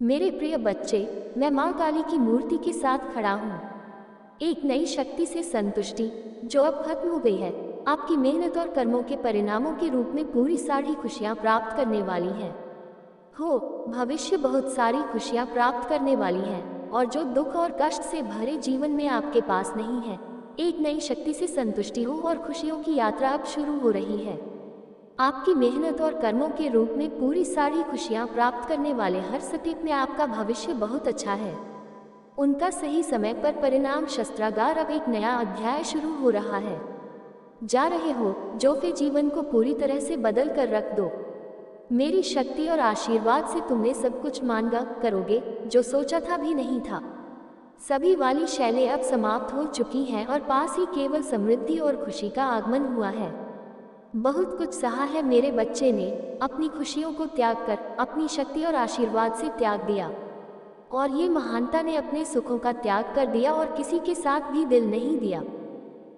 मेरे प्रिय बच्चे, मैं माँ काली की मूर्ति के साथ खड़ा हूँ। एक नई शक्ति से संतुष्टि जो अब खत्म हो गई है, आपकी मेहनत और कर्मों के परिणामों के रूप में पूरी सारी खुशियाँ प्राप्त करने वाली है। हो, भविष्य बहुत सारी खुशियाँ प्राप्त करने वाली है, और जो दुख और कष्ट से भरे जीवन में आपके पास नहीं है, एक नई शक्ति से संतुष्टि हो और खुशियों की यात्रा अब शुरू हो रही है। आपकी मेहनत और कर्मों के रूप में पूरी सारी खुशियाँ प्राप्त करने वाले हर स्टेप में आपका भविष्य बहुत अच्छा है। उनका सही समय पर परिणाम शस्त्रागार अब एक नया अध्याय शुरू हो रहा है। जा रहे हो जो फिर जीवन को पूरी तरह से बदल कर रख दो। मेरी शक्ति और आशीर्वाद से तुमने सब कुछ मांगा करोगे जो सोचा था भी नहीं था। सभी वाली शैलें अब समाप्त हो चुकी हैं और पास ही केवल समृद्धि और खुशी का आगमन हुआ है। बहुत कुछ सहा है मेरे बच्चे ने, अपनी खुशियों को त्याग कर अपनी शक्ति और आशीर्वाद से त्याग दिया, और ये महानता ने अपने सुखों का त्याग कर दिया और किसी के साथ भी दिल नहीं दिया।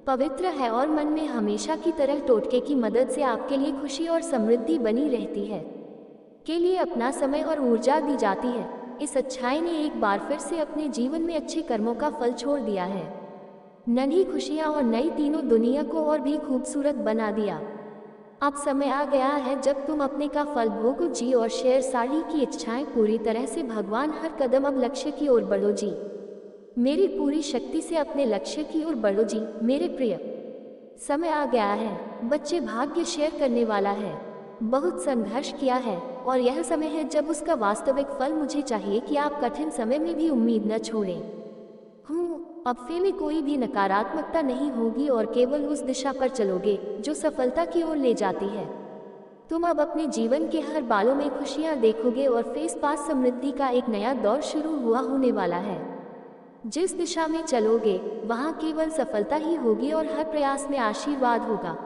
पवित्र है और मन में हमेशा की तरह टोटके की मदद से आपके लिए खुशी और समृद्धि बनी रहती है, के लिए अपना समय और ऊर्जा दी जाती है। इस अच्छाई ने एक बार फिर से अपने जीवन में अच्छे कर्मों का फल छोड़ दिया है। नन्ही खुशियाँ और नई तीनों दुनिया को और भी खूबसूरत बना दिया। अब समय आ गया है जब तुम अपने का फल भोगो जी और शेर साड़ी की इच्छाएं पूरी तरह से भगवान हर कदम अब लक्ष्य की ओर बढ़ो जी। मेरी पूरी शक्ति से अपने लक्ष्य की ओर बढ़ो जी मेरे प्रिय। समय आ गया है, बच्चे भाग्य शेयर करने वाला है। बहुत संघर्ष किया है और यह समय है जब उसका वास्तविक फल मुझे चाहिए कि आप कठिन समय में भी उम्मीद न छोड़ें। अब फिर में कोई भी नकारात्मकता नहीं होगी और केवल उस दिशा पर चलोगे जो सफलता की ओर ले जाती है। तुम अब अपने जीवन के हर बालों में खुशियां देखोगे और फेस पास समृद्धि का एक नया दौर शुरू हुआ होने वाला है। जिस दिशा में चलोगे वहां केवल सफलता ही होगी और हर प्रयास में आशीर्वाद होगा।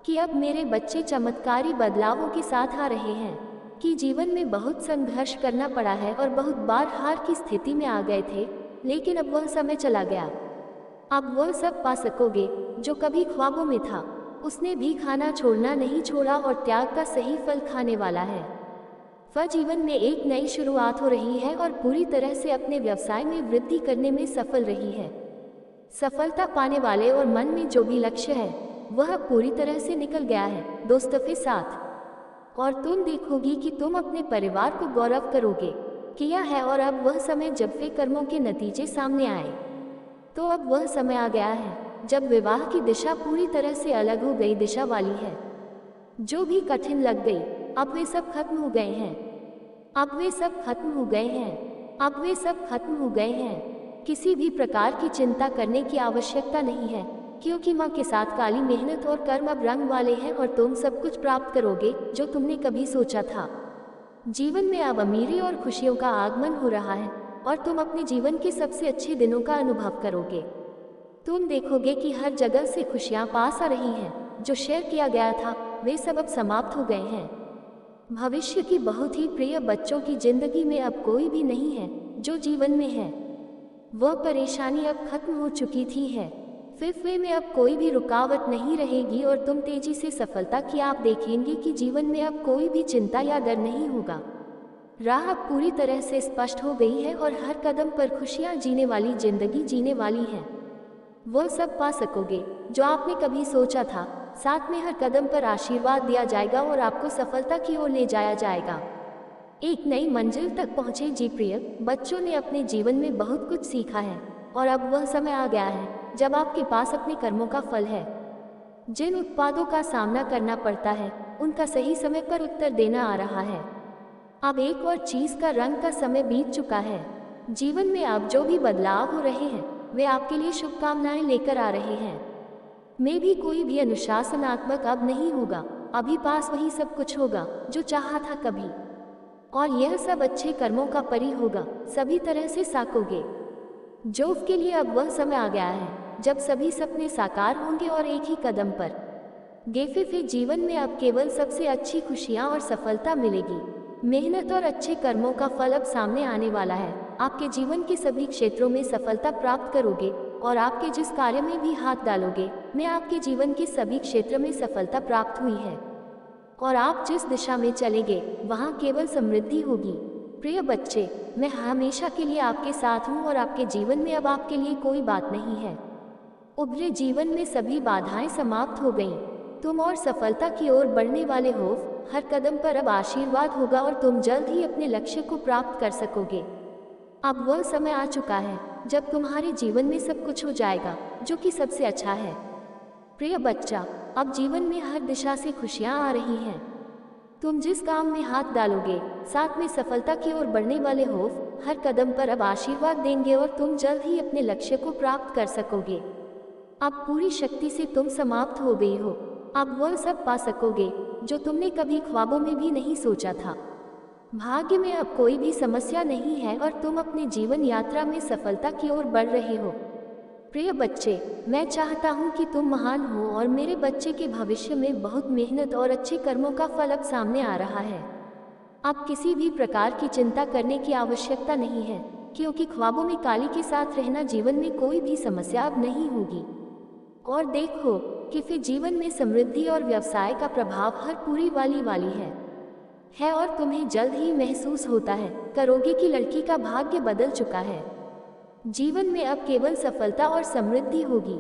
कि अब मेरे बच्चे चमत्कारी बदलावों के साथ आ रहे हैं, कि जीवन में बहुत संघर्ष करना पड़ा है और बहुत बार हार की स्थिति में आ गए थे, लेकिन अब वह समय चला गया। अब वह सब पा सकोगे जो कभी ख्वाबों में था। उसने भी खाना छोड़ना नहीं छोड़ा और त्याग का सही फल खाने वाला है। वह जीवन में एक नई शुरुआत हो रही है और पूरी तरह से अपने व्यवसाय में वृद्धि करने में सफल रही है। सफलता पाने वाले और मन में जो भी लक्ष्य है वह पूरी तरह से निकल गया है दोस्तों के साथ। और तुम देखोगी कि तुम अपने परिवार को गौरव करोगे किया है। और अब वह समय जब वे कर्मों के नतीजे सामने आए, तो अब वह समय आ गया है जब विवाह की दिशा पूरी तरह से अलग हो गई दिशा वाली है। जो भी कठिन लग गई अब वे सब खत्म हो गए हैं। अब वे सब खत्म हो गए हैं। अब वे सब खत्म हो गए हैं। किसी भी प्रकार की चिंता करने की आवश्यकता नहीं है, क्योंकि माँ के साथ काली मेहनत और कर्म अब रंग वाले हैं और तुम सब कुछ प्राप्त करोगे जो तुमने कभी सोचा था। जीवन में अब अमीरी और खुशियों का आगमन हो रहा है और तुम अपने जीवन के सबसे अच्छे दिनों का अनुभव करोगे। तुम देखोगे कि हर जगह से खुशियाँ पास आ रही हैं। जो शेयर किया गया था वे सब अब समाप्त हो गए हैं। भविष्य की बहुत ही प्रिय बच्चों की जिंदगी में अब कोई भी नहीं है जो जीवन में है। वह परेशानी अब खत्म हो चुकी थी है। फिर में अब कोई भी रुकावट नहीं रहेगी और तुम तेजी से सफलता की आप देखेंगे कि जीवन में अब कोई भी चिंता या डर नहीं होगा। राह अब पूरी तरह से स्पष्ट हो गई है और हर कदम पर खुशियाँ जीने वाली जिंदगी जीने वाली है। वह सब पा सकोगे जो आपने कभी सोचा था। साथ में हर कदम पर आशीर्वाद दिया जाएगा और आपको सफलता की ओर ले जाया जाएगा। एक नई मंजिल तक पहुँचे जी प्रिय बच्चों ने अपने जीवन में बहुत कुछ सीखा है और अब वह समय आ गया है जब आपके पास अपने कर्मों का फल है। जिन उत्पादों का सामना करना पड़ता है उनका सही समय पर उत्तर देना आ रहा है। अब एक और चीज का रंग का समय बीत चुका है। जीवन में अब जो भी बदलाव हो रहे हैं वे आपके लिए शुभकामनाएं लेकर आ रहे हैं। में भी कोई भी अनुशासनात्मक अब नहीं होगा। अभी पास वही सब कुछ होगा जो चाहा था कभी, और यह सब अच्छे कर्मों का परी होगा। सभी तरह से साकोगे जोफ के लिए अब वह समय आ गया है जब सभी सपने साकार होंगे और एक ही कदम पर गेफे जीवन में अब केवल सबसे अच्छी खुशियाँ और सफलता मिलेगी। मेहनत और अच्छे कर्मों का फल अब सामने आने वाला है। आपके जीवन के सभी क्षेत्रों में सफलता प्राप्त करोगे और आपके जिस कार्य में भी हाथ डालोगे में आपके जीवन के सभी क्षेत्र में सफलता प्राप्त हुई है। और आप जिस दिशा में चलेंगे वहाँ केवल समृद्धि होगी। प्रिय बच्चे, मैं हमेशा के लिए आपके साथ हूँ और आपके जीवन में अब आपके लिए कोई बात नहीं है। उभरे जीवन में सभी बाधाएं समाप्त हो गईं। तुम और सफलता की ओर बढ़ने वाले हो। हर कदम पर अब आशीर्वाद होगा और तुम जल्द ही अपने लक्ष्य को प्राप्त कर सकोगे। अब वह समय आ चुका है जब तुम्हारे जीवन में सब कुछ हो जाएगा जो कि सबसे अच्छा है। प्रिय बच्चा, अब जीवन में हर दिशा से खुशियाँ आ रही हैं। तुम जिस काम में हाथ डालोगे, साथ में सफलता की ओर बढ़ने वाले हो। हर कदम पर अब आशीर्वाद देंगे और तुम जल्द ही अपने लक्ष्य को प्राप्त कर सकोगे। अब पूरी शक्ति से तुम समाप्त हो गई हो। अब वह सब पा सकोगे जो तुमने कभी ख्वाबों में भी नहीं सोचा था। भाग्य में अब कोई भी समस्या नहीं है और तुम अपने जीवन यात्रा में सफलता की ओर बढ़ रहे हो। प्रिय बच्चे, मैं चाहता हूँ कि तुम महान हो और मेरे बच्चे के भविष्य में बहुत मेहनत और अच्छे कर्मों का फल अब सामने आ रहा है। अब किसी भी प्रकार की चिंता करने की आवश्यकता नहीं है, क्योंकि ख्वाबों में काली के साथ रहना जीवन में कोई भी समस्या अब नहीं होगी। और देखो कि फिर जीवन में समृद्धि और व्यवसाय का प्रभाव हर पूरी वाली है और तुम्हें जल्द ही महसूस होता है करोगे कि लड़की का भाग्य बदल चुका है। जीवन में अब केवल सफलता और समृद्धि होगी।